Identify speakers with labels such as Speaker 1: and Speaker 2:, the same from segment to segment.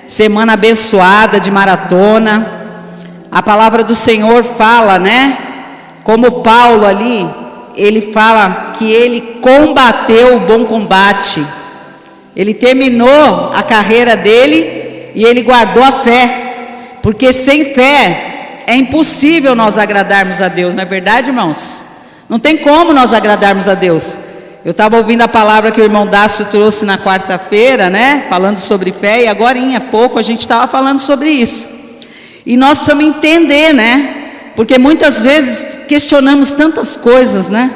Speaker 1: Semana abençoada de maratona. A palavra do Senhor fala, né? Como Paulo ali, ele fala que ele combateu o bom combate. Ele terminou a carreira dele e ele guardou a fé. Porque sem fé é impossível nós agradarmos a Deus, não é verdade, irmãos? Não tem como nós agradarmos a Deus. Eu estava ouvindo a palavra que o irmão Dácio trouxe na quarta-feira, né? Falando sobre fé, e agora há pouco a gente estava falando sobre isso. E nós precisamos entender, né? Porque muitas vezes questionamos tantas coisas, né?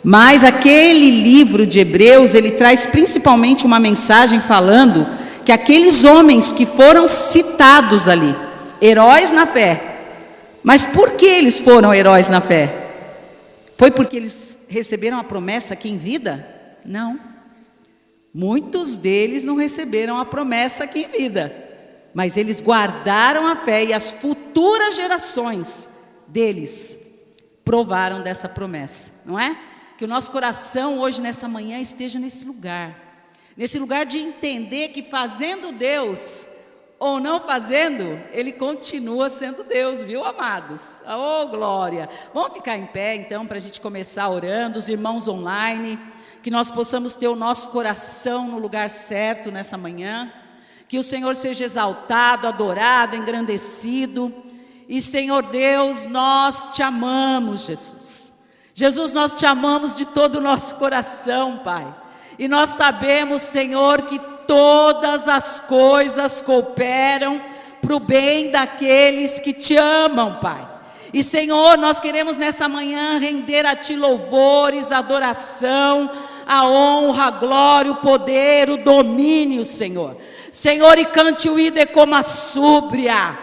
Speaker 1: Mas aquele livro de Hebreus, ele traz principalmente uma mensagem falando que aqueles homens que foram citados ali, heróis na fé. Mas por que eles foram heróis na fé? Foi porque eles receberam a promessa aqui em vida? Não. Muitos deles não receberam a promessa aqui em vida, mas eles guardaram a fé e as futuras gerações deles provaram dessa promessa, não é? Que o nosso coração hoje nessa manhã esteja nesse lugar de entender que fazendo Deus ou não fazendo, Ele continua sendo Deus, viu, amados? Oh, glória! Vamos ficar em pé, então, para a gente começar orando, os irmãos online, que nós possamos ter o nosso coração no lugar certo nessa manhã, que o Senhor seja exaltado, adorado, engrandecido, e Senhor Deus, nós te amamos, Jesus. Jesus, nós te amamos de todo o nosso coração, Pai, e nós sabemos, Senhor, que todas as coisas cooperam para o bem daqueles que te amam, Pai. E Senhor, nós queremos nessa manhã render a Ti louvores, adoração, a honra, a glória, o poder, o domínio, Senhor. Senhor, e cante o ide como a súbria,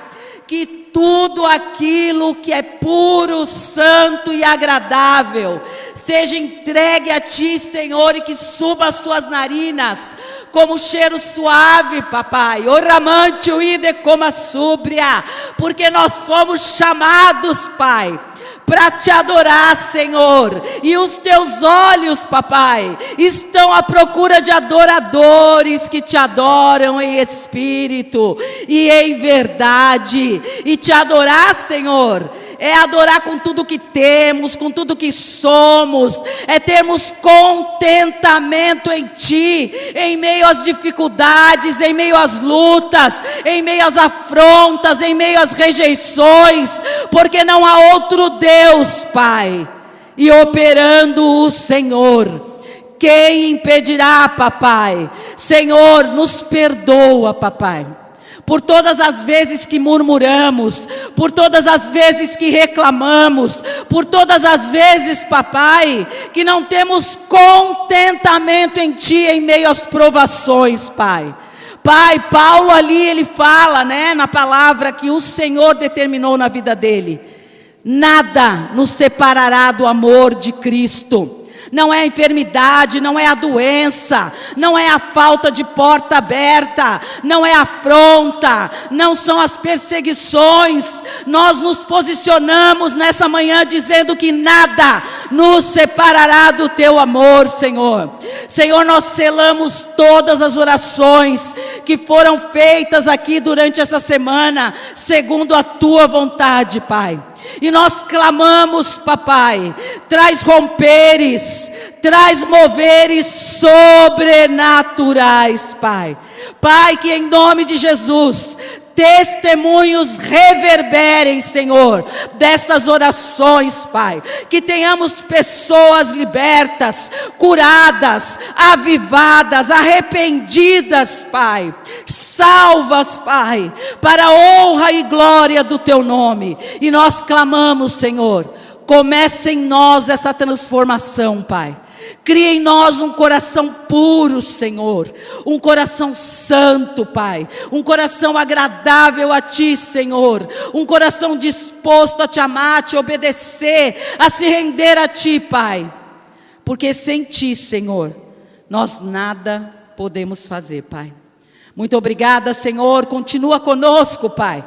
Speaker 1: que tudo aquilo que é puro, santo e agradável seja entregue a Ti, Senhor, e que suba as Suas narinas como cheiro suave, papai. Oramante o ide como a súbria, porque nós fomos chamados, Pai, para te adorar, Senhor, e os teus olhos, papai, estão à procura de adoradores que te adoram em espírito e em verdade. E te adorar, Senhor, é adorar com tudo que temos, com tudo que somos, é termos contentamento em Ti, em meio às dificuldades, em meio às lutas, em meio às afrontas, em meio às rejeições, porque não há outro Deus, Pai, e operando o Senhor. Quem impedirá, papai? Senhor, nos perdoa, papai, por todas as vezes que murmuramos, por todas as vezes que reclamamos, por todas as vezes, papai, que não temos contentamento em Ti em meio às provações, Pai. Pai, Paulo ali, ele fala, né, na palavra que o Senhor determinou na vida dele: nada nos separará do amor de Cristo. Não é a enfermidade, não é a doença, não é a falta de porta aberta, não é a afronta, não são as perseguições. Nós nos posicionamos nessa manhã dizendo que nada nos separará do Teu amor, Senhor. Senhor, nós selamos todas as orações que foram feitas aqui durante essa semana, segundo a Tua vontade, Pai. E nós clamamos, papai, traz romperes, traz moveres sobrenaturais, Pai. Pai, que em nome de Jesus testemunhos reverberem, Senhor, dessas orações, Pai. Que tenhamos pessoas libertas, curadas, avivadas, arrependidas, Pai. Salvas, Pai, para a honra e glória do Teu nome. E nós clamamos, Senhor, comece em nós essa transformação, Pai. Cria em nós um coração puro, Senhor, um coração santo, Pai, um coração agradável a Ti, Senhor, um coração disposto a Te amar, a Te obedecer, a se render a Ti, Pai, porque sem Ti, Senhor, nós nada podemos fazer, Pai. Muito obrigada, Senhor, continua conosco, Pai,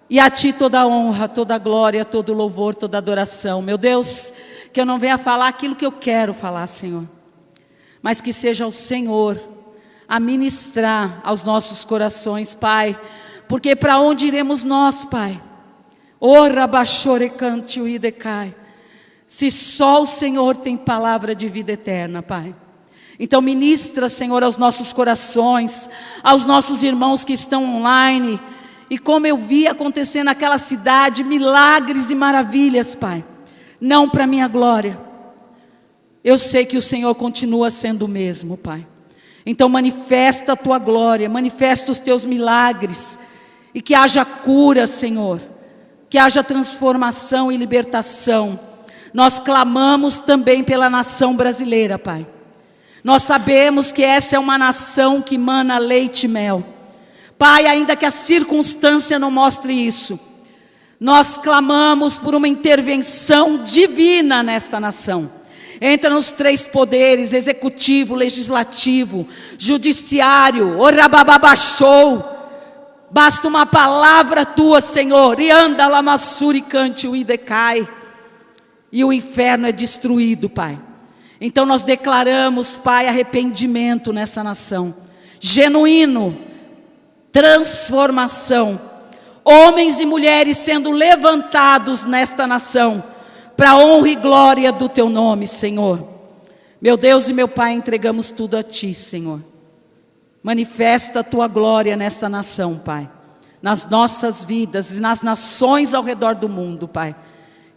Speaker 1: e a Ti toda a honra, toda a glória, todo o louvor, toda a adoração. Meu Deus, que eu não venha falar aquilo que eu quero falar, Senhor, mas que seja o Senhor a ministrar aos nossos corações, Pai. Porque para onde iremos nós, Pai? Ora baixorecante o idecai. Se só o Senhor tem palavra de vida eterna, Pai. Então ministra, Senhor, aos nossos corações, aos nossos irmãos que estão online. E como eu vi acontecer naquela cidade, milagres e maravilhas, Pai. Não para minha glória. Eu sei que o Senhor continua sendo o mesmo, Pai. Então manifesta a tua glória, manifesta os teus milagres. E que haja cura, Senhor. Que haja transformação e libertação. Nós clamamos também pela nação brasileira, Pai. Nós sabemos que essa é uma nação que mana leite e mel. Pai, ainda que a circunstância não mostre isso, nós clamamos por uma intervenção divina nesta nação. Entra nos 3 poderes, executivo, legislativo, judiciário, orabababachou. Basta uma palavra tua, Senhor, e anda lamassuri cante o idecai, e o inferno é destruído, Pai. Então nós declaramos, Pai, arrependimento nessa nação, genuíno, transformação, homens e mulheres sendo levantados nesta nação, para a honra e glória do teu nome, Senhor. Meu Deus e meu Pai, entregamos tudo a ti, Senhor. Manifesta a tua glória nessa nação, Pai, nas nossas vidas e nas nações ao redor do mundo, Pai,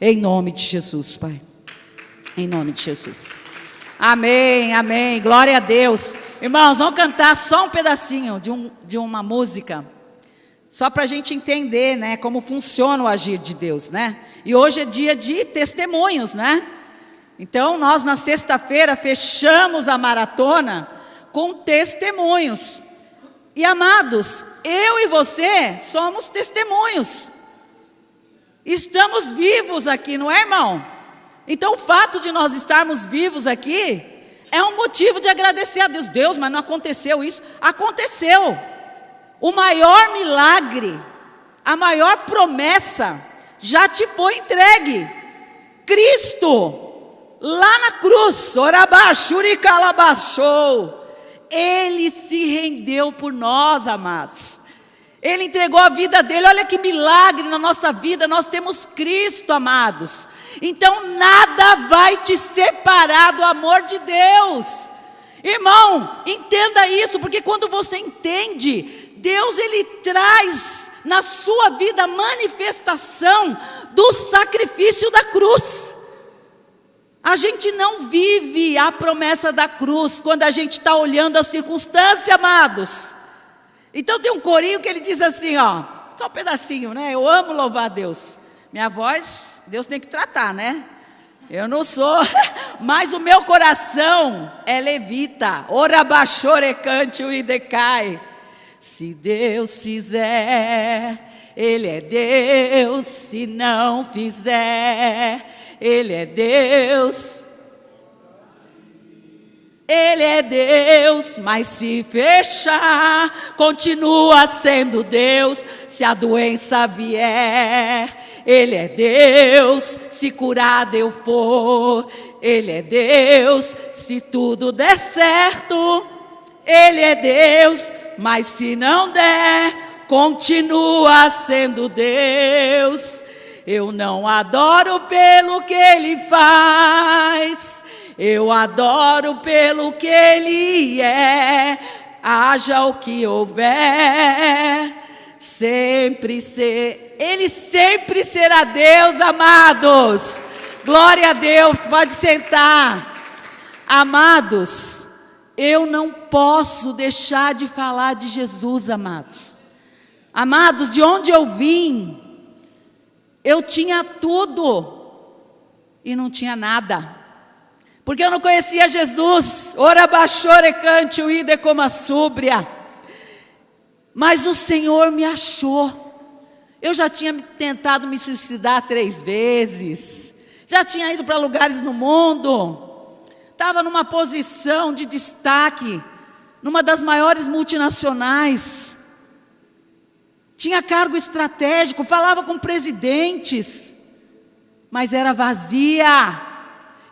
Speaker 1: em nome de Jesus, Pai, em nome de Jesus. Amém, amém, glória a Deus. Irmãos, vamos cantar só um pedacinho de uma música, só para a gente entender, né, como funciona o agir de Deus, né? E hoje é dia de testemunhos, né? Então nós na sexta-feira fechamos a maratona com testemunhos. E amados, eu e você somos testemunhos. Estamos vivos aqui, não é, irmão? Então o fato de nós estarmos vivos aqui é um motivo de agradecer a Deus. Deus, mas não aconteceu isso. Aconteceu. O maior milagre, a maior promessa já te foi entregue. Cristo, lá na cruz, orabachuricalabachou, Ele se rendeu por nós, amados. Ele entregou a vida dele. Olha que milagre na nossa vida. Nós temos Cristo, amados. Então nada vai te separar do amor de Deus. Irmão, entenda isso, porque quando você entende, Deus ele traz na sua vida a manifestação do sacrifício da cruz. A gente não vive a promessa da cruz quando a gente está olhando a circunstância, amados. Então tem um corinho que ele diz assim, ó, só um pedacinho, né? Eu amo louvar a Deus. Minha voz, Deus tem que tratar, né? Eu não sou, mas o meu coração é levita. Orabachorecante o idecai. Se Deus fizer, Ele é Deus. Se não fizer, Ele é Deus. Ele é Deus, mas se fechar, continua sendo Deus. Se a doença vier, Ele é Deus. Se curado eu for, Ele é Deus. Se tudo der certo, Ele é Deus. Mas se não der, continua sendo Deus. Eu não adoro pelo que Ele faz, eu adoro pelo que Ele é. Haja o que houver, Ele sempre será Deus, amados. Glória a Deus, pode sentar. Amados, eu não posso deixar de falar de Jesus, amados. Amados, de onde eu vim, eu tinha tudo e não tinha nada. Porque eu não conhecia Jesus. Ora baixorecante o ide como a súbria. Mas o Senhor me achou. Eu já tinha tentado me suicidar 3 vezes. Já tinha ido para lugares no mundo. Estava numa posição de destaque, numa das maiores multinacionais. Tinha cargo estratégico, falava com presidentes. Mas era vazia.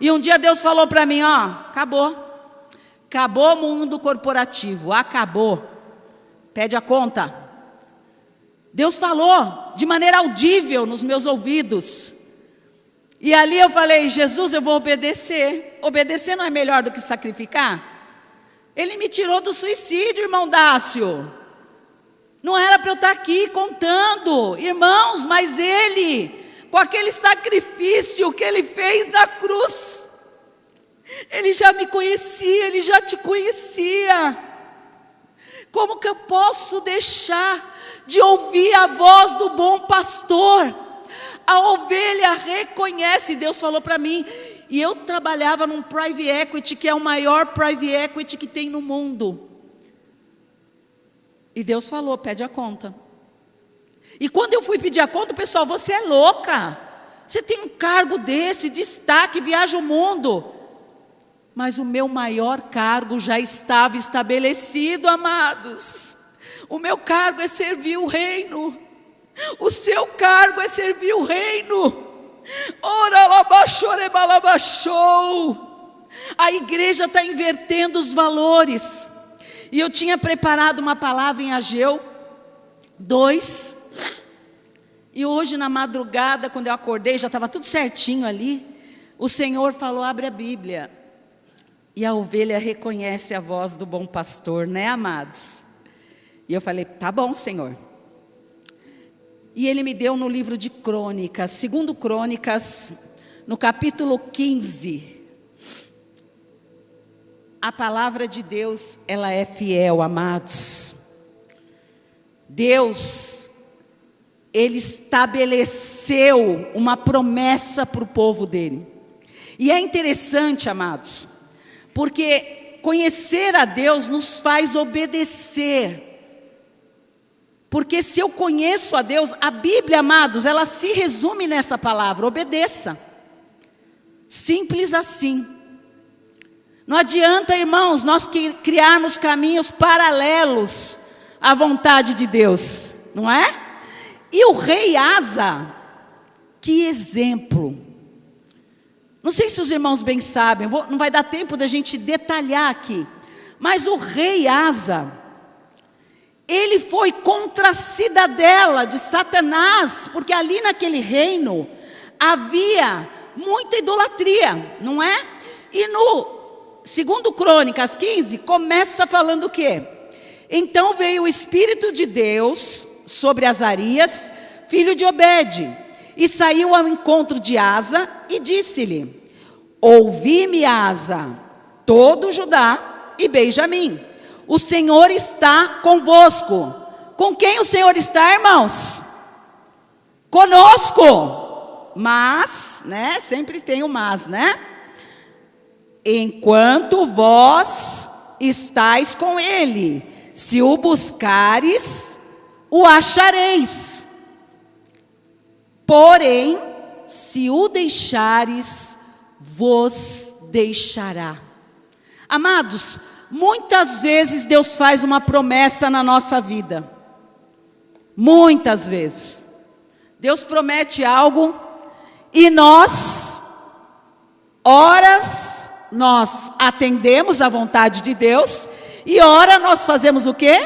Speaker 1: E um dia Deus falou para mim, ó, acabou. Acabou o mundo corporativo, acabou. Pede a conta. Deus falou de maneira audível nos meus ouvidos. E ali eu falei, Jesus, eu vou obedecer. Obedecer não é melhor do que sacrificar? Ele me tirou do suicídio, irmão Dácio. Não era para eu estar aqui contando, irmãos, mas Ele, com aquele sacrifício que Ele fez na cruz, Ele já me conhecia, Ele já te conhecia. Como que eu posso deixar de ouvir a voz do bom pastor? A ovelha reconhece, Deus falou para mim, e eu trabalhava num private equity, que é o maior private equity que tem no mundo. E Deus falou, pede a conta. E quando eu fui pedir a conta, o pessoal, você é louca, você tem um cargo desse, destaque, viaja o mundo. Mas o meu maior cargo já estava estabelecido, amados. O meu cargo é servir o reino. O seu cargo é servir o reino. A igreja está invertendo os valores. E eu tinha preparado uma palavra em Ageu 2. E hoje na madrugada, quando eu acordei, já estava tudo certinho ali. O Senhor falou, abre a Bíblia. E a ovelha reconhece a voz do bom pastor, né, amados? E eu falei, tá bom, Senhor. E Ele me deu no livro de Crônicas, 2 Crônicas, no capítulo 15. A palavra de Deus, ela é fiel, amados. Deus, Ele estabeleceu uma promessa para o povo dEle. E é interessante, amados, porque conhecer a Deus nos faz obedecer. Porque se eu conheço a Deus, a Bíblia, amados, ela se resume nessa palavra, obedeça. Simples assim. Não adianta, irmãos, nós criarmos caminhos paralelos à vontade de Deus, não é? E o rei Asa, que exemplo. Não sei se os irmãos bem sabem, não vai dar tempo da gente detalhar aqui. Mas o rei Asa, ele foi contra a cidadela de Satanás, porque ali naquele reino havia muita idolatria, não é? E no 2 Crônicas 15, começa falando o quê? Então veio o Espírito de Deus sobre Azarias, filho de Obede, e saiu ao encontro de Asa e disse-lhe, ouvi-me, Asa, todo Judá e Benjamim, o Senhor está convosco. Com quem o Senhor está, irmãos? Conosco. Mas, né, sempre tem o mas, né? Enquanto vós estáis com Ele, se o buscares, o achareis. Porém, se o deixares, vos deixará. Amados, muitas vezes Deus faz uma promessa na nossa vida. Muitas vezes. Deus promete algo e nós atendemos à vontade de Deus e ora nós fazemos o quê?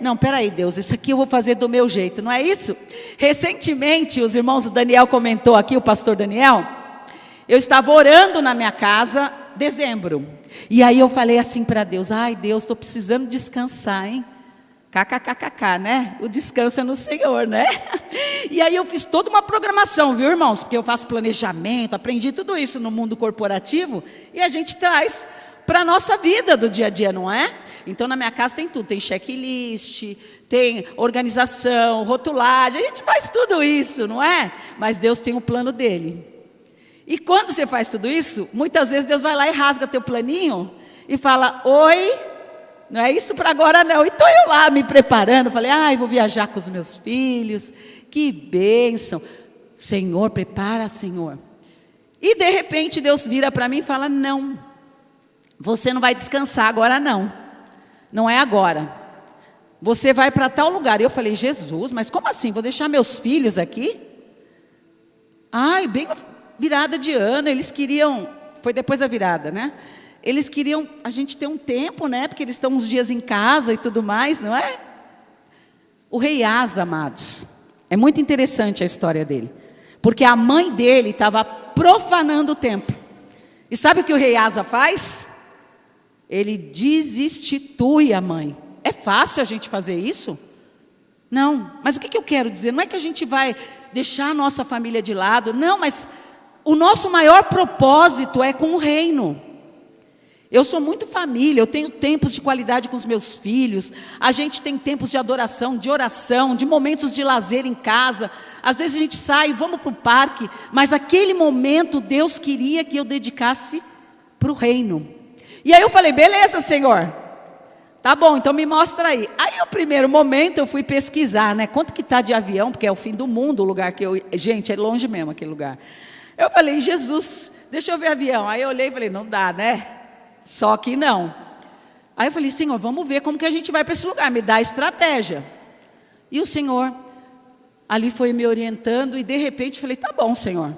Speaker 1: Não, peraí, Deus, isso aqui eu vou fazer do meu jeito, não é isso? Recentemente, os irmãos, o Daniel comentou aqui, o pastor Daniel, eu estava orando na minha casa, dezembro, e aí eu falei assim para Deus, ai Deus, estou precisando descansar, hein? KKKKK, né? O descanso é no Senhor, né? E aí eu fiz toda uma programação, viu, irmãos? Porque eu faço planejamento, aprendi tudo isso no mundo corporativo, e a gente traz para a nossa vida do dia a dia, não é? Então na minha casa tem tudo, tem checklist, tem organização, rotulagem, a gente faz tudo isso, não é? Mas Deus tem o plano dele. E quando você faz tudo isso, muitas vezes Deus vai lá e rasga teu planinho e fala, oi, não é isso para agora não. Então eu lá me preparando, falei, ai, vou viajar com os meus filhos, que bênção. Senhor, prepara, Senhor. E de repente Deus vira para mim e fala, não, você não vai descansar agora não. Não é agora. Você vai para tal lugar. E eu falei, Jesus, mas como assim? Vou deixar meus filhos aqui? Ai, bem virada de ano, eles queriam, foi depois da virada, né? eles queriam a gente ter um tempo, né? Porque eles estão uns dias em casa e tudo mais, não é? O rei Asa, amados, é muito interessante a história dele. Porque a mãe dele estava profanando o templo. E sabe o que o rei Asa faz? Ele desinstitui a mãe. É fácil a gente fazer isso? Não, mas o que eu quero dizer? Não é que a gente vai deixar a nossa família de lado. Não, mas o nosso maior propósito é com o reino. Eu sou muito família, eu tenho tempos de qualidade com os meus filhos. A gente tem tempos de adoração, de oração, de momentos de lazer em casa. Às vezes a gente sai, vamos para o parque. Mas aquele momento Deus queria que eu dedicasse para o reino. E aí eu falei, beleza, Senhor. Tá bom, então me mostra aí. Aí no primeiro momento eu fui pesquisar, né? Quanto que está de avião, porque é o fim do mundo o lugar que eu... Gente, é longe mesmo aquele lugar. Eu falei, Jesus, deixa eu ver avião. Aí eu olhei e falei, não dá, né? Só que não. Aí eu falei, Senhor, vamos ver como que a gente vai para esse lugar, me dá estratégia. E o Senhor ali foi me orientando e de repente falei, tá bom, Senhor.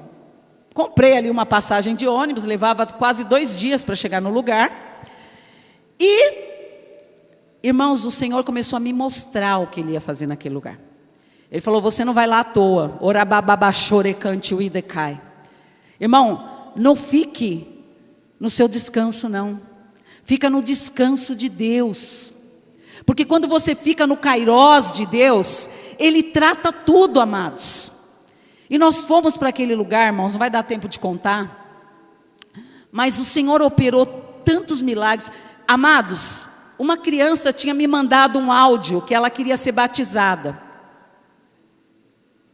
Speaker 1: Comprei ali uma passagem de ônibus, levava quase 2 dias para chegar no lugar. E, irmãos, o Senhor começou a me mostrar o que Ele ia fazer naquele lugar. Ele falou, você não vai lá à toa. Irmão, não fique no seu descanso não, fica no descanso de Deus, porque quando você fica no kairós de Deus, Ele trata tudo, amados. E nós fomos para aquele lugar, irmãos, não vai dar tempo de contar, mas o Senhor operou tantos milagres, amados. Uma criança tinha me mandado um áudio, que ela queria ser batizada,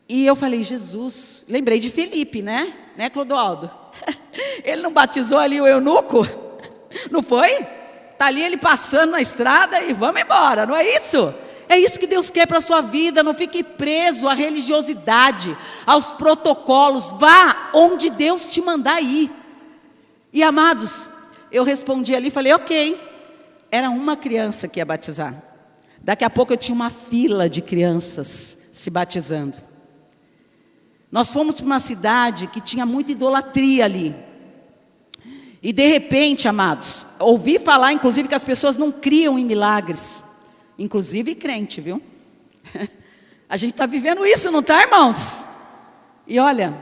Speaker 1: e eu falei, Jesus, lembrei de Felipe, né Clodoaldo? Ele não batizou ali o eunuco? Não foi? Está ali ele passando na estrada e vamos embora, não é isso? É isso que Deus quer para a sua vida. Não fique preso à religiosidade, aos protocolos. Vá onde Deus te mandar ir. E amados, eu respondi ali e falei, ok. Era uma criança que ia batizar. Daqui a pouco eu tinha uma fila de crianças se batizando. Nós fomos para uma cidade que tinha muita idolatria ali. E de repente, amados, ouvi falar inclusive que as pessoas não criam em milagres. Inclusive crente, viu? A gente está vivendo isso, não está, irmãos? E olha,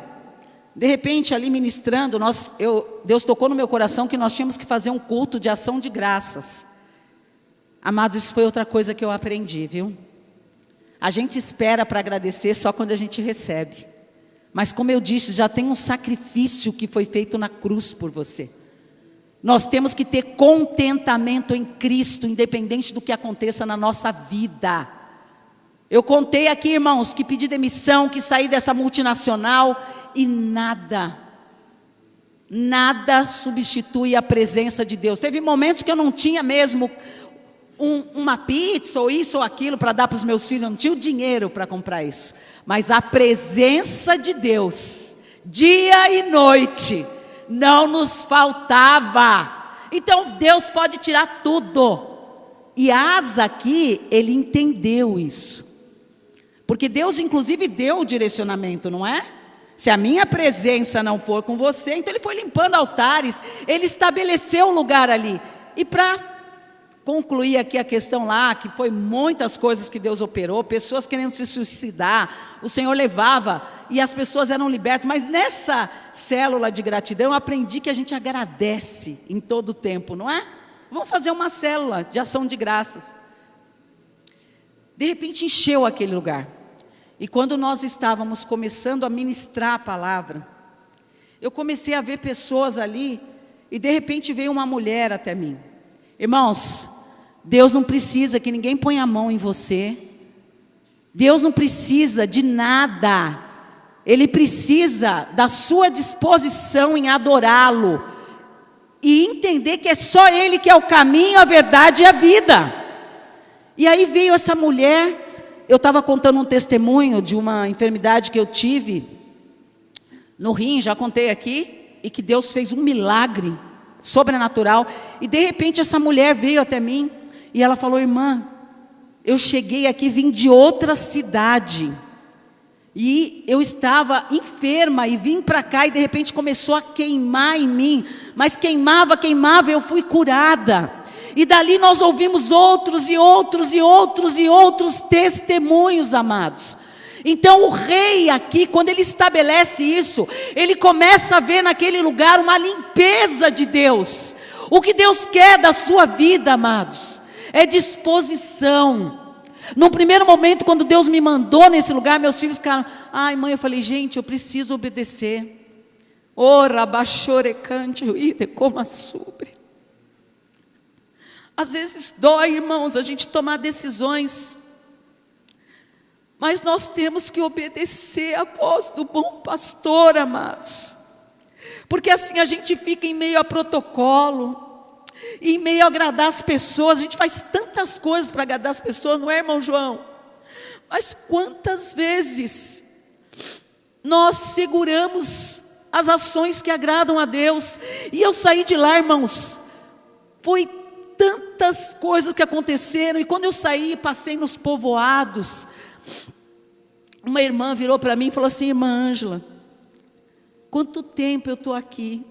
Speaker 1: de repente ali ministrando, Deus tocou no meu coração que nós tínhamos que fazer um culto de ação de graças. Amados, isso foi outra coisa que eu aprendi, viu? A gente espera para agradecer só quando a gente recebe. Mas como eu disse, já tem um sacrifício que foi feito na cruz por você. Nós temos que ter contentamento em Cristo, independente do que aconteça na nossa vida. Eu contei aqui, irmãos, que pedi demissão, que saí dessa multinacional e nada substitui a presença de Deus. Teve momentos que eu não tinha mesmo uma pizza ou isso ou aquilo para dar para os meus filhos, eu não tinha o dinheiro para comprar isso. Mas a presença de Deus, dia e noite, não nos faltava. Então Deus pode tirar tudo. E Asa aqui, ele entendeu isso. Porque Deus inclusive deu o direcionamento, não é? Se a minha presença não for com você, então Ele foi limpando altares, Ele estabeleceu um lugar ali. E para concluir aqui a questão lá, que foi muitas coisas que Deus operou, pessoas querendo se suicidar, o Senhor levava e as pessoas eram libertas. Mas nessa célula de gratidão eu aprendi que a gente agradece em todo o tempo, não é? Vamos fazer uma célula de ação de graças. De repente encheu aquele lugar. E quando nós estávamos começando a ministrar a palavra, eu comecei a ver pessoas ali e de repente veio uma mulher até mim. Irmãos, Deus não precisa que ninguém ponha a mão em você. Deus não precisa de nada. Ele precisa da sua disposição em adorá-lo e entender que é só Ele que é o caminho, a verdade e a vida. E aí veio essa mulher. Eu estava contando um testemunho de uma enfermidade que eu tive no rim, já contei aqui, e que Deus fez um milagre sobrenatural. E de repente essa mulher veio até mim e ela falou: irmã, eu cheguei aqui, vim de outra cidade e eu estava enferma e vim para cá e de repente começou a queimar em mim mas queimava, queimava, eu fui curada. E dali nós ouvimos outros e outros e outros e outros testemunhos, amados. Então o rei aqui, quando ele estabelece isso, ele começa a ver naquele lugar uma limpeza de Deus. O que Deus quer da sua vida, amados, é disposição. Num primeiro momento, quando Deus me mandou nesse lugar, meus filhos ficaram, ai mãe, eu falei, gente, eu preciso obedecer. Ora, baixorecante, uide, como sobre. Às vezes dói, irmãos, a gente tomar decisões, mas nós temos que obedecer a voz do bom pastor, amados, porque assim a gente fica em meio a protocolo, em meio a agradar as pessoas. A gente faz tantas coisas para agradar as pessoas, não é, irmão João? Mas quantas vezes nós seguramos as ações que agradam a Deus? E eu saí de lá, irmãos, foi tantas coisas que aconteceram, e quando eu saí, passei nos povoados, uma irmã virou para mim e falou assim, irmã Ângela, quanto tempo eu estou aqui,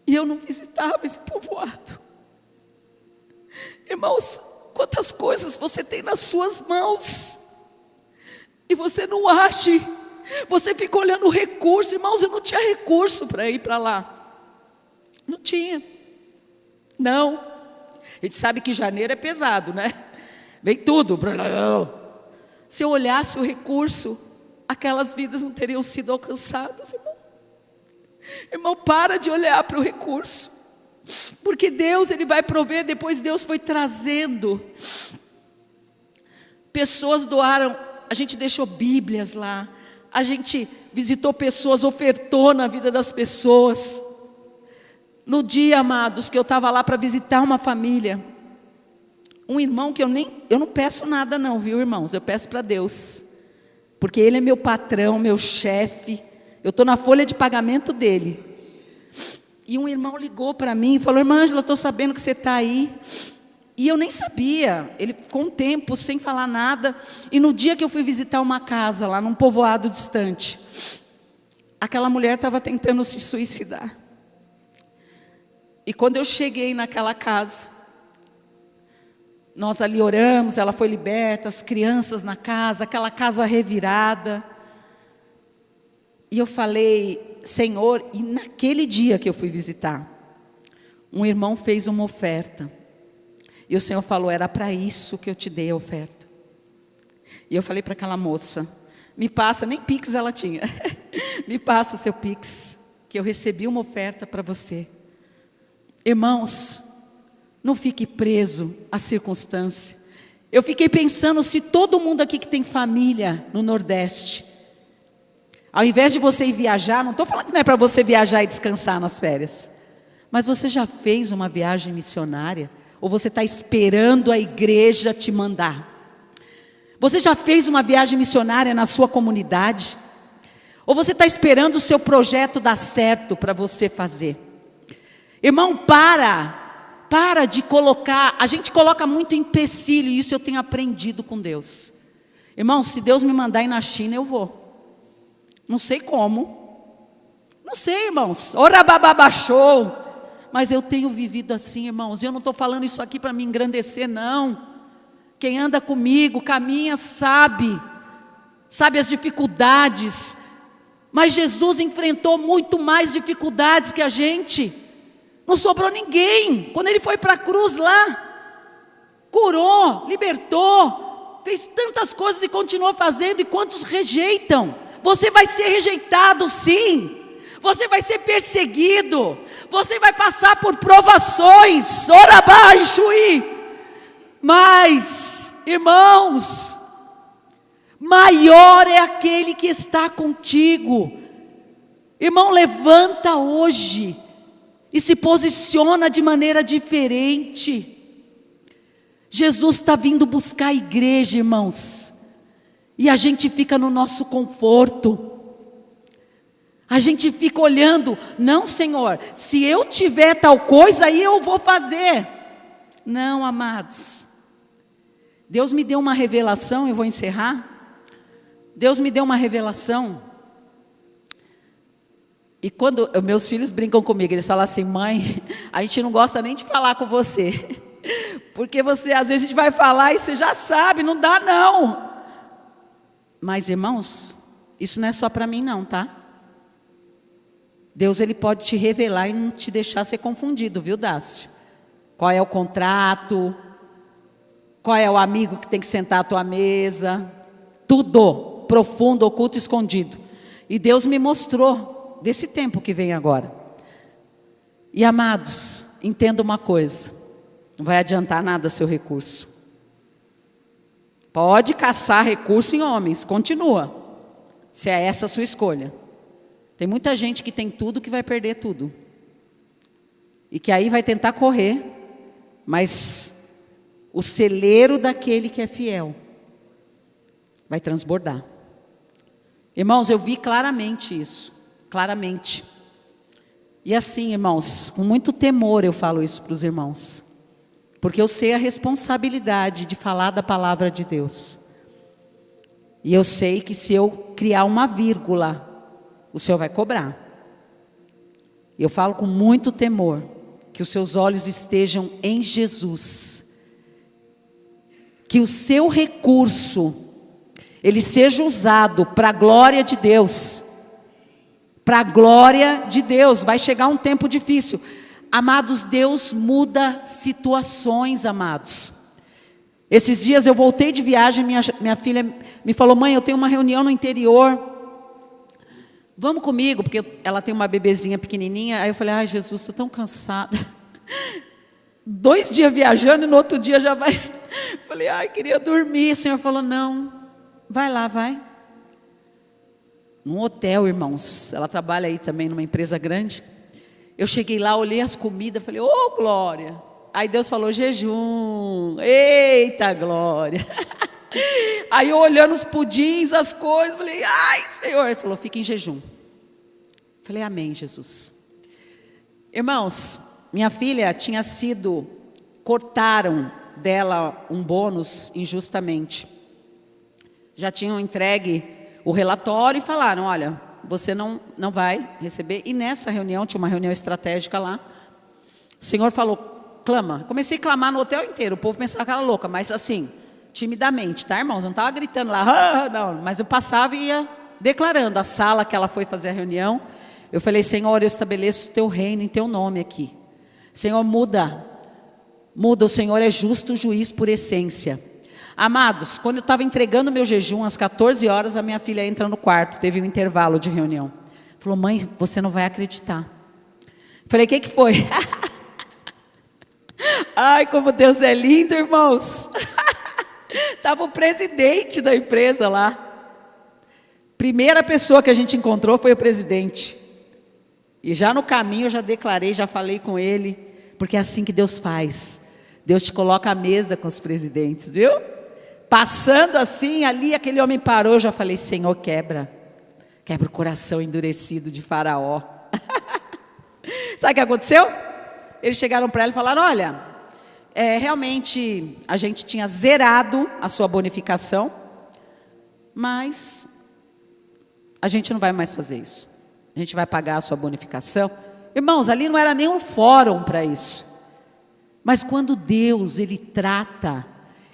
Speaker 1: e eu não visitava esse povoado. Irmãos, quantas coisas você tem nas suas mãos, e você não age, você fica olhando o recurso. Irmãos, eu não tinha recurso para ir para lá, não tinha, não. A gente sabe que janeiro é pesado, né? Vem tudo. Se eu olhasse o recurso, aquelas vidas não teriam sido alcançadas, irmão. Irmão, para de olhar para o recurso, porque Deus, Ele vai prover. Depois Deus foi trazendo, pessoas doaram, a gente deixou Bíblias lá, a gente visitou pessoas, ofertou na vida das pessoas. No dia, amados, que eu estava lá para visitar uma família, um irmão que eu não peço nada não, viu, irmãos? Eu peço para Deus, porque Ele é meu patrão, meu chefe. Eu estou na folha de pagamento dele. E um irmão ligou para mim e falou, irmã Ângela, estou sabendo que você está aí. E eu nem sabia. Ele ficou um tempo sem falar nada. E no dia que eu fui visitar uma casa lá num povoado distante, aquela mulher estava tentando se suicidar. E quando eu cheguei naquela casa, nós ali oramos, ela foi liberta, as crianças na casa, aquela casa revirada. E eu falei, Senhor, e naquele dia que eu fui visitar, um irmão fez uma oferta. E o Senhor falou, era para isso que eu te dei a oferta. E eu falei para aquela moça, me passa, nem Pix ela tinha, me passa seu Pix, que eu recebi uma oferta para você. Irmãos, não fique preso à circunstância. Eu fiquei pensando, se todo mundo aqui que tem família no Nordeste, ao invés de você ir viajar, não estou falando que não é para você viajar e descansar nas férias, mas você já fez uma viagem missionária? Ou você está esperando a igreja te mandar? Você já fez uma viagem missionária na sua comunidade? Ou você está esperando o seu projeto dar certo para você fazer? Irmão, para de colocar, a gente coloca muito empecilho, e isso eu tenho aprendido com Deus. Irmão, se Deus me mandar ir na China, eu vou. Não sei como, não sei, irmãos, ora bababachou, mas eu tenho vivido assim, irmãos. Eu não estou falando isso aqui para me engrandecer, não. Quem anda comigo, caminha, sabe as dificuldades, mas Jesus enfrentou muito mais dificuldades que a gente. Não sobrou ninguém, quando Ele foi para a cruz lá, curou, libertou, fez tantas coisas e continuou fazendo. E quantos rejeitam? Você vai ser rejeitado, sim. Você vai ser perseguido. Você vai passar por provações. Ora baixo. Mas, irmãos, maior é aquele que está contigo. Irmão, levanta hoje e se posiciona de maneira diferente. Jesus está vindo buscar a igreja, irmãos. E a gente fica no nosso conforto. A gente fica olhando, não, Senhor, se eu tiver tal coisa, aí eu vou fazer. Não, amados. Deus me deu uma revelação, eu vou encerrar. Deus me deu uma revelação. E quando meus filhos brincam comigo, eles falam assim: mãe, a gente não gosta nem de falar com você, porque você, às vezes a gente vai falar e você já sabe, não dá não. Mas irmãos, isso não é só para mim não, tá? Deus, Ele pode te revelar e não te deixar ser confundido, viu, Dácio? Qual é o contrato, qual é o amigo que tem que sentar à tua mesa, tudo, profundo, oculto, escondido. E Deus me mostrou desse tempo que vem agora. E amados, entenda uma coisa, não vai adiantar nada seu recurso. Pode caçar recurso em homens, continua, se é essa a sua escolha. Tem muita gente que tem tudo que vai perder tudo, e que aí vai tentar correr, mas o celeiro daquele que é fiel vai transbordar. Irmãos, eu vi claramente isso, claramente. E assim, irmãos, com muito temor eu falo isso para os irmãos, porque eu sei a responsabilidade de falar da palavra de Deus. E eu sei que se eu criar uma vírgula, o Senhor vai cobrar. E eu falo com muito temor, que os seus olhos estejam em Jesus, que o seu recurso, ele seja usado para a glória de Deus, para a glória de Deus. Vai chegar um tempo difícil, amados, Deus muda situações, amados. Esses dias eu voltei de viagem, minha filha me falou: mãe, eu tenho uma reunião no interior, vamos comigo, porque ela tem uma bebezinha pequenininha. Aí eu falei: ai Jesus, estou tão cansada, 2 dias viajando e no outro dia já vai. Falei: ai, queria dormir. O Senhor falou: não, vai lá, vai. Num hotel, irmãos, ela trabalha aí também numa empresa grande. Eu cheguei lá, olhei as comidas, falei: ô glória. Aí Deus falou: jejum. Eita glória. Aí eu olhando os pudins, as coisas, falei: ai Senhor. Ele falou: fica em jejum. Falei: amém, Jesus. Irmãos, minha filha tinha sido, cortaram dela um bônus injustamente. Já tinham entregue o relatório e falaram: olha, você não vai receber. E nessa reunião, tinha uma reunião estratégica lá, o Senhor falou: clama. Comecei a clamar no hotel inteiro, o povo pensava que era louca, mas assim, timidamente, tá, irmãos? Eu não estava gritando lá, não, mas eu passava e ia declarando. A sala que ela foi fazer a reunião, eu falei: Senhor, eu estabeleço o teu reino em teu nome aqui. Senhor, muda, o Senhor é justo juiz por essência. Amados, quando eu estava entregando meu jejum, às 14 horas, a minha filha entra no quarto, teve um intervalo de reunião. Falou: mãe, você não vai acreditar. Falei: o que foi? Ai, como Deus é lindo, irmãos. Estava o presidente da empresa lá. Primeira pessoa que a gente encontrou foi o presidente. E já no caminho eu já declarei, já falei com ele, porque é assim que Deus faz. Deus te coloca à mesa com os presidentes, viu? Passando assim, ali aquele homem parou, eu já falei: Senhor, quebra o coração endurecido de Faraó. Sabe o que aconteceu? Eles chegaram para ela e falaram: olha, realmente a gente tinha zerado a sua bonificação, mas a gente não vai mais fazer isso. A gente vai pagar a sua bonificação. Irmãos, ali não era nem um fórum para isso. Mas quando Deus, Ele trata,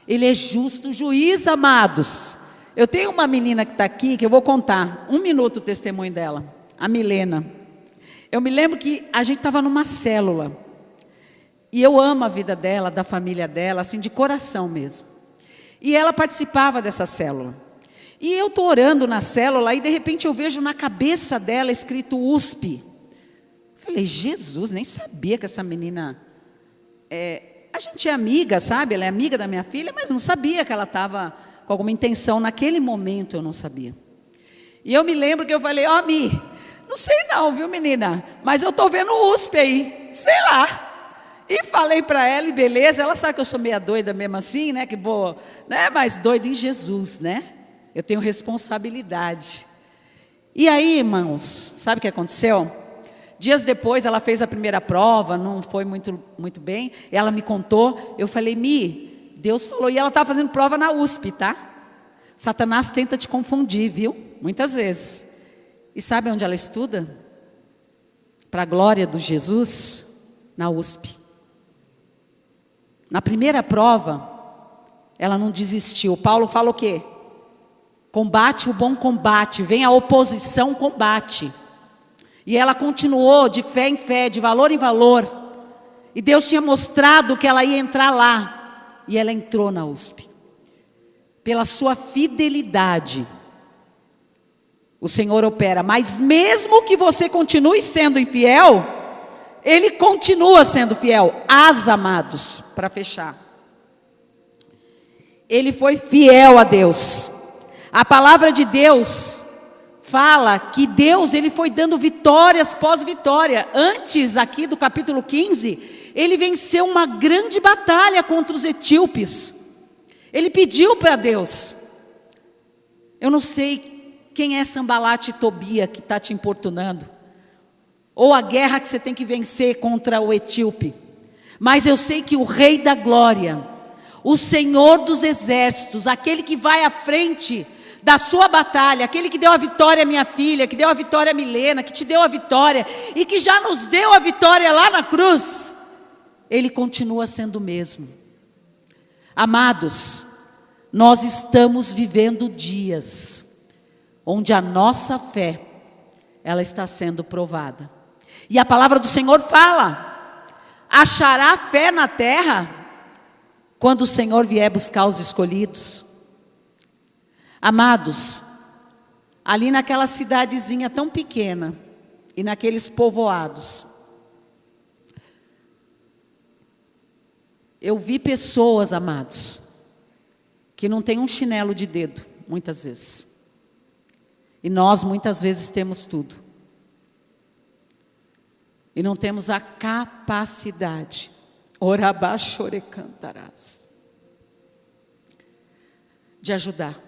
Speaker 1: Ele é justo juiz, amados. Eu tenho uma menina que está aqui, que eu vou contar 1 minuto o testemunho dela, a Milena. Eu me lembro que a gente estava numa célula, e eu amo a vida dela, da família dela, assim, de coração mesmo. E ela participava dessa célula. E eu estou orando na célula, e de repente eu vejo na cabeça dela escrito USP. Falei: Jesus, nem sabia que essa menina... a gente é amiga, sabe? Ela é amiga da minha filha, mas não sabia que ela estava com alguma intenção. Naquele momento eu não sabia. E eu me lembro que eu falei: ó, Mi, não sei não, viu, menina? Mas eu estou vendo o USP aí, sei lá. E falei para ela, e beleza, ela sabe que eu sou meia doida mesmo assim, né? Que vou, né? Mas doida em Jesus, né? Eu tenho responsabilidade. E aí, irmãos, sabe o que aconteceu? Dias depois, ela fez a primeira prova, não foi muito bem. Ela me contou, eu falei: Mi, Deus falou. E ela estava fazendo prova na USP, tá? Satanás tenta te confundir, viu? Muitas vezes. E sabe onde ela estuda? para a glória do Jesus na USP. Na primeira prova, ela não desistiu. Paulo fala o quê? Combate o bom combate, vem a oposição, combate. E ela continuou de fé em fé, de valor em valor. E Deus tinha mostrado que ela ia entrar lá. E ela entrou na USP. Pela sua fidelidade, o Senhor opera. Mas mesmo que você continue sendo infiel, Ele continua sendo fiel. Amados, para fechar. Ele foi fiel a Deus. A palavra de Deus fala que Deus, Ele foi dando vitórias pós vitória. Antes aqui do capítulo 15, Ele venceu uma grande batalha contra os etíopes. Ele pediu para Deus. Eu não sei quem é Sambalate e Tobia que está te importunando, ou a guerra que você tem que vencer contra o etíope. Mas eu sei que o Rei da Glória, o Senhor dos Exércitos, aquele que vai à frente da sua batalha, aquele que deu a vitória à minha filha, que deu a vitória a Milena, que te deu a vitória e que já nos deu a vitória lá na cruz, Ele continua sendo o mesmo. Amados, nós estamos vivendo dias onde a nossa fé, ela está sendo provada. E a palavra do Senhor fala: achará fé na terra quando o Senhor vier buscar os escolhidos. Amados, ali naquela cidadezinha tão pequena e naqueles povoados, eu vi pessoas, amados, que não tem um chinelo de dedo, muitas vezes. E nós muitas vezes temos tudo. E não temos a capacidade, orabachorecantarás, de ajudar.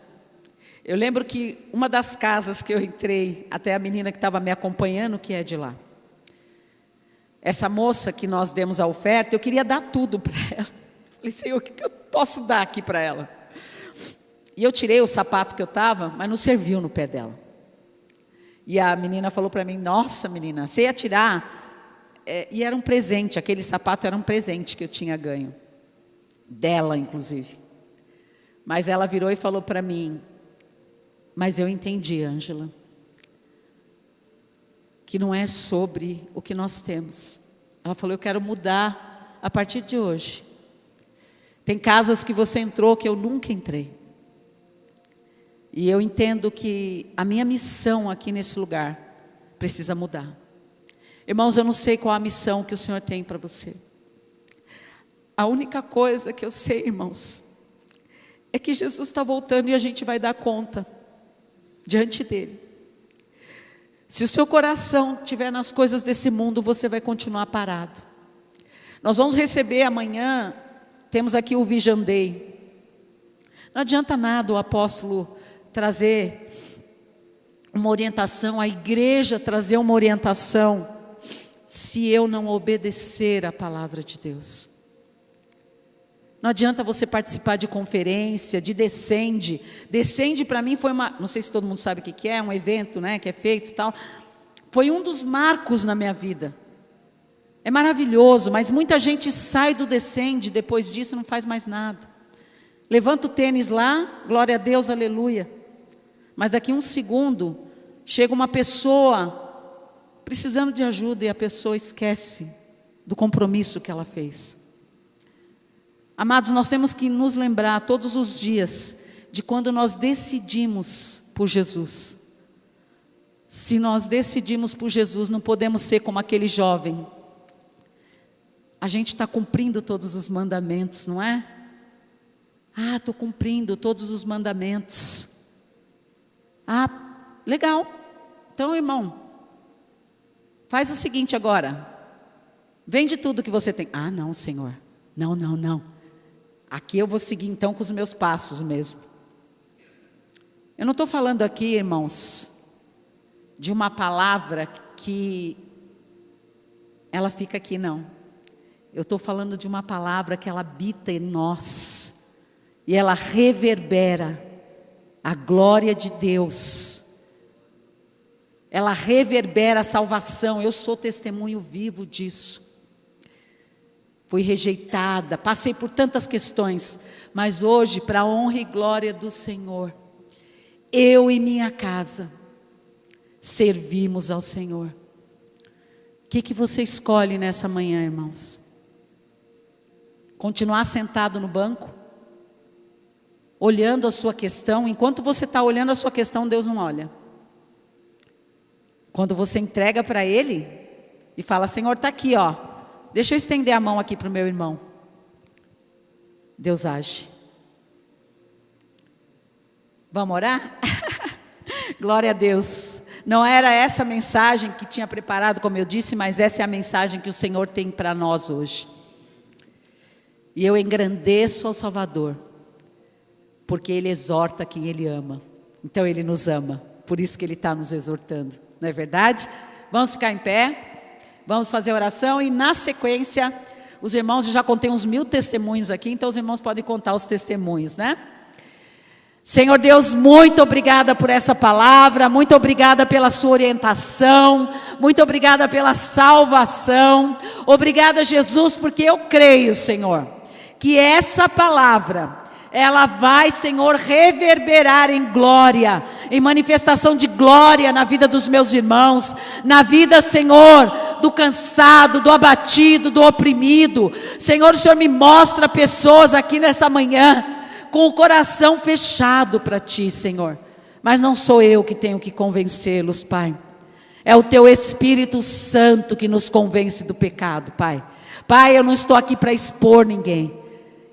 Speaker 1: Eu lembro que uma das casas que eu entrei, até a menina que estava me acompanhando, que é de lá, essa moça que nós demos a oferta, eu queria dar tudo para ela. Falei, Senhor, o que eu posso dar aqui para ela? E eu tirei o sapato que eu estava, mas não serviu no pé dela. E a menina falou para mim, nossa menina, você ia tirar? E era um presente, aquele sapato era um presente que eu tinha ganho. Dela, inclusive. Mas ela virou e falou para mim, mas eu entendi, Ângela, que não é sobre o que nós temos. Ela falou, eu quero mudar a partir de hoje. Tem casas que você entrou que eu nunca entrei. E eu entendo que a minha missão aqui nesse lugar precisa mudar. Irmãos, eu não sei qual a missão que o Senhor tem para você. A única coisa que eu sei, irmãos, é que Jesus está voltando e a gente vai dar conta diante dele. Se o seu coração estiver nas coisas desse mundo, você vai continuar parado. Nós vamos receber amanhã, temos aqui o Vision Day. Não adianta nada o apóstolo trazer uma orientação, a igreja trazer uma orientação, se eu não obedecer à palavra de Deus. Não adianta você participar de conferência, de Descende. Descende para mim foi uma, não sei se todo mundo sabe o que é, um evento, né, que é feito e tal. Foi um dos marcos na minha vida. É maravilhoso, mas muita gente sai do Descende, depois disso não faz mais nada. Levanta o tênis lá, glória a Deus, aleluia. Mas daqui um segundo, chega uma pessoa precisando de ajuda e a pessoa esquece do compromisso que ela fez. Amados, nós temos que nos lembrar todos os dias de quando nós decidimos por Jesus. Se nós decidimos por Jesus, não podemos ser como aquele jovem. A gente está cumprindo todos os mandamentos, não é? Ah, estou cumprindo todos os mandamentos. Ah, legal. Então, irmão, faz o seguinte agora. Vende tudo que você tem. Ah, não, Senhor. Não, não, não. Aqui eu vou seguir então com os meus passos mesmo. Eu não estou falando aqui, irmãos, de uma palavra que ela fica aqui, não. Eu estou falando de uma palavra que ela habita em nós. E ela reverbera a glória de Deus ela reverbera a salvação. Eu sou testemunho vivo disso. Fui rejeitada, passei por tantas questões, mas hoje, para a honra e glória do Senhor, eu e minha casa servimos ao Senhor. O que você escolhe nessa manhã, irmãos? Continuar sentado no banco, olhando a sua questão? Enquanto você está olhando a sua questão, Deus não olha. Quando você entrega para Ele e fala: Senhor, está aqui, ó, deixa eu estender a mão aqui para o meu irmão. Deus age. Vamos orar? Glória a Deus. Não era essa a mensagem que tinha preparado, como eu disse, mas essa é a mensagem que o Senhor tem para nós hoje. E eu engrandeço ao Salvador, porque Ele exorta quem Ele ama. Então Ele nos ama, por isso que Ele está nos exortando, não é verdade? Vamos ficar em pé, vamos fazer oração e na sequência, os irmãos, eu já contei uns 1000 testemunhos aqui, então os irmãos podem contar os testemunhos, né? Senhor Deus, muito obrigada por essa palavra, muito obrigada pela sua orientação, muito obrigada pela salvação, obrigada Jesus, porque eu creio, Senhor, que essa palavra, ela vai, Senhor, reverberar em glória, em manifestação de glória na vida dos meus irmãos, na vida, Senhor, do cansado, do abatido, do oprimido. Senhor, o Senhor me mostra pessoas aqui nessa manhã, com o coração fechado para Ti, Senhor, mas não sou eu que tenho que convencê-los, Pai, é o Teu Espírito Santo que nos convence do pecado, Pai. Pai, eu não estou aqui para expor ninguém,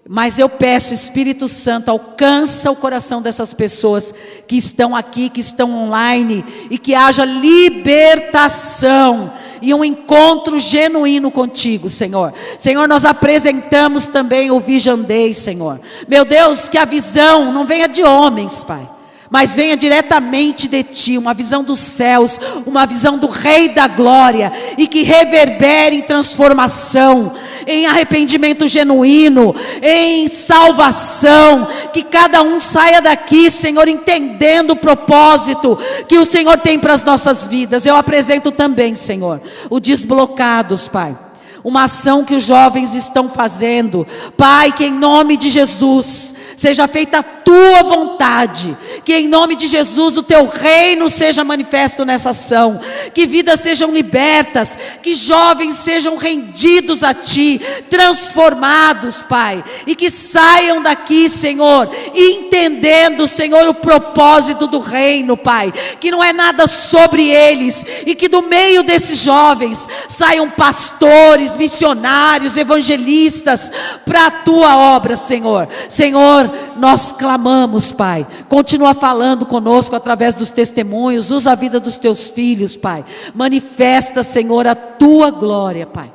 Speaker 1: mas eu peço, Espírito Santo, alcança o coração dessas pessoas que estão aqui, que estão online, e que haja libertação e um encontro genuíno contigo, Senhor. Senhor, nós apresentamos também o Vision Day, Senhor. Meu Deus, que a visão não venha de homens, Pai, mas venha diretamente de Ti, uma visão dos céus, uma visão do Rei da Glória, e que reverbere em transformação, em arrependimento genuíno, em salvação, que cada um saia daqui, Senhor, entendendo o propósito que o Senhor tem para as nossas vidas. Eu apresento também, Senhor, o Desblocados, Pai, uma ação que os jovens estão fazendo, Pai, que em nome de Jesus seja feita a Tua vontade, que em nome de Jesus o Teu reino seja manifesto nessa ação, que vidas sejam libertas, que jovens sejam rendidos a Ti, transformados, Pai, e que saiam daqui, Senhor, entendendo, Senhor, o propósito do reino, Pai, que não é nada sobre eles, e que do meio desses jovens saiam pastores, missionários, evangelistas, para a Tua obra, Senhor. Senhor, nós clamamos, Pai, continua falando conosco através dos testemunhos, usa a vida dos Teus filhos, Pai, manifesta, Senhor, a Tua glória, Pai.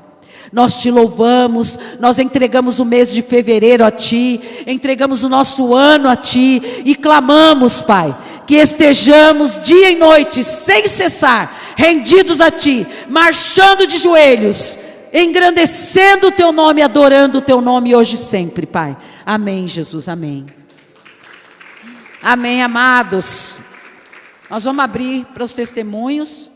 Speaker 1: Nós Te louvamos, nós entregamos o mês de fevereiro a Ti, entregamos o nosso ano a Ti, e clamamos, Pai, que estejamos dia e noite, sem cessar, rendidos a Ti, marchando de joelhos, engrandecendo o Teu nome, adorando o Teu nome hoje e sempre, Pai. Amém, Jesus, amém. Amém, amados. Nós vamos abrir para os testemunhos.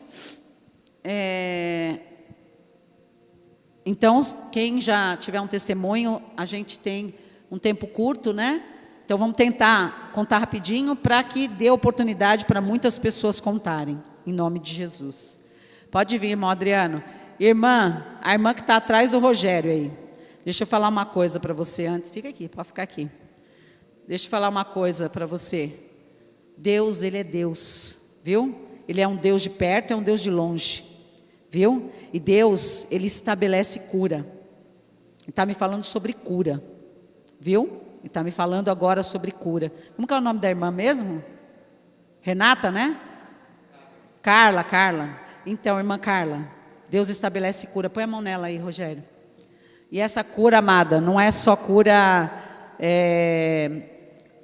Speaker 1: Então, quem já tiver um testemunho, a gente tem um tempo curto, né? Então vamos tentar contar rapidinho para que dê oportunidade para muitas pessoas contarem, em nome de Jesus. Pode vir, irmão Adriano. Irmã, a irmã que está atrás do Rogério aí. Deixa eu falar uma coisa para você antes. Fica aqui, pode ficar aqui. Deixa eu falar uma coisa para você. Deus, Ele é Deus, viu? Ele é um Deus de perto, é um Deus de longe, viu? E Deus, Ele estabelece cura. Ele está me falando sobre cura, viu? Ele está me falando agora sobre cura. Como que é o nome da irmã mesmo? Renata, né? Carla. Então, irmã Carla, Deus estabelece cura. Põe a mão nela aí, Rogério. E essa cura, amada, não é só cura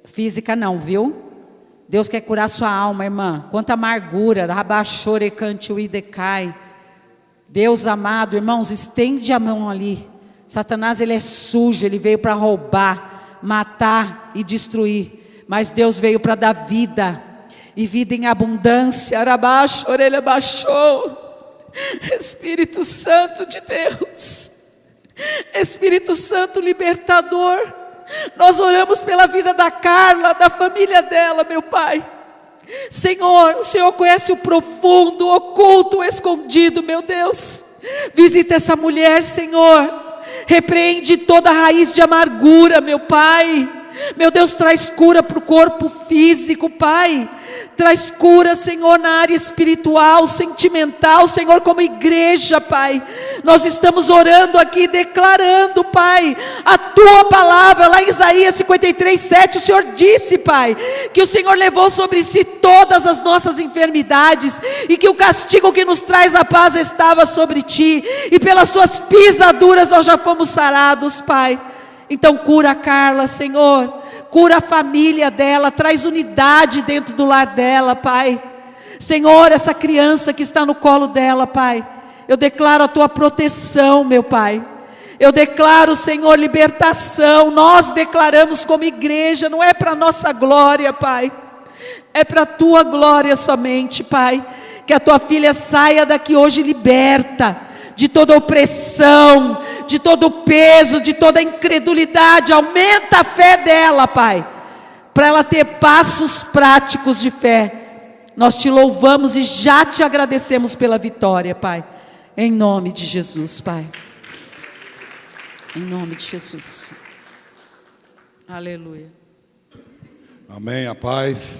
Speaker 1: física não, viu? Deus quer curar sua alma, irmã. Quanta amargura, rabachore cantuidecai. Deus amado, irmãos, estende a mão ali. Satanás, ele é sujo, ele veio para roubar, matar e destruir. Mas Deus veio para dar vida. e vida em abundância. Arabaixo, orelha baixou. Espírito Santo de Deus, Espírito Santo libertador, nós oramos pela vida da Carla, da família dela, meu Pai. Senhor, o Senhor conhece o profundo, o oculto, o escondido, meu Deus. Visita essa mulher, Senhor. Repreende toda raiz de amargura, meu Pai. Meu Deus, traz cura para o corpo físico, Pai. Traz cura, Senhor, na área espiritual, sentimental, Senhor, como igreja, Pai. Nós estamos orando aqui, declarando, Pai, a Tua palavra, lá em Isaías 53:7, o Senhor disse, Pai, que o Senhor levou sobre si todas as nossas enfermidades, e que o castigo que nos traz a paz estava sobre Ti, e pelas Suas pisaduras nós já fomos sarados, Pai. Então cura a Carla, Senhor, cura a família dela, traz unidade dentro do lar dela, Pai. Senhor, essa criança que está no colo dela, Pai, eu declaro a Tua proteção, meu Pai. Eu declaro, Senhor, libertação. Nós declaramos como igreja, não é para nossa glória, Pai, é para a Tua glória somente, Pai. Que a Tua filha saia daqui hoje liberta de toda opressão, de todo peso, de toda incredulidade. Aumenta a fé dela, Pai, para ela ter passos práticos de fé. Nós Te louvamos e já Te agradecemos pela vitória, Pai, em nome de Jesus, Pai, em nome de Jesus. Aleluia.
Speaker 2: Amém, a paz.